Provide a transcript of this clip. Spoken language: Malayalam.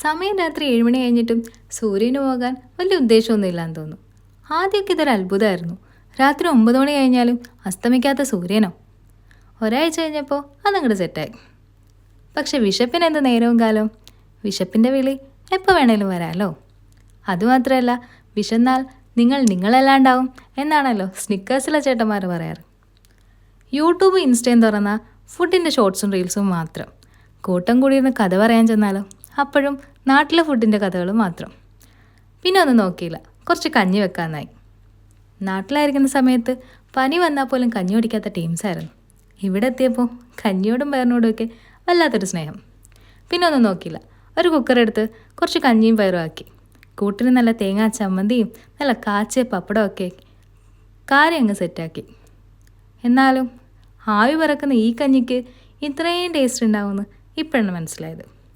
സമയം രാത്രി 7 മണി കഴിഞ്ഞിട്ടും സൂര്യന് പോകാൻ വലിയ ഉദ്ദേശമൊന്നും ഇല്ലാന്ന് തോന്നുന്നു. ആദ്യമൊക്കെ ഇതൊരു അത്ഭുതമായിരുന്നു. രാത്രി 9 മണി കഴിഞ്ഞാലും അസ്തമിക്കാത്ത സൂര്യനോ? ഒരാഴ്ച കഴിഞ്ഞപ്പോൾ അതങ്ങോട്ട് സെറ്റായി. പക്ഷെ വിശപ്പിന് എന്ത് നേരവും കാലവും? വിശപ്പിൻ്റെ വിളി എപ്പോൾ വേണേലും വരാമല്ലോ. അതുമാത്രമല്ല, വിശന്നാൽ നിങ്ങളല്ലാണ്ടാവും എന്നാണല്ലോ സ്നിക്കേഴ്സിലെ ചേട്ടന്മാർ പറയാറ്. യൂട്യൂബ് ഇൻസ്റ്റയും തുറന്ന ഫുഡിൻ്റെ ഷോർട്സും റീൽസും മാത്രം. കൂട്ടം കൂടിയിരുന്ന് കഥ പറയാൻ ചെന്നാലോ അപ്പോഴും നാട്ടിലെ ഫുഡിൻ്റെ കഥകൾ മാത്രം. പിന്നെ ഒന്നും നോക്കിയില്ല, കുറച്ച് കഞ്ഞി വെക്കാനായി. നാട്ടിലായിരിക്കുന്ന സമയത്ത് പനി വന്നാൽ പോലും കഞ്ഞി കുടിക്കാത്ത ടീംസായിരുന്നു. ഇവിടെ എത്തിയപ്പോൾ കഞ്ഞിയോടും പയറിനോടുമൊക്കെ വല്ലാത്തൊരു സ്നേഹം. പിന്നെ ഒന്നും നോക്കിയില്ല, ഒരു കുക്കറെടുത്ത് കുറച്ച് കഞ്ഞിയും പയറും ആക്കി. കൂട്ടിന് നല്ല തേങ്ങാ ചമ്മന്തിയും നല്ല കാച്ചിയ പപ്പടമൊക്കെ കാര്യം അങ്ങ് സെറ്റാക്കി. എന്നാലും ആവി പറക്കുന്ന ഈ കഞ്ഞിക്ക് ഇത്രയും ടേസ്റ്റ് ഉണ്ടാവുമെന്ന് ഇപ്പോഴാണ് മനസ്സിലായത്.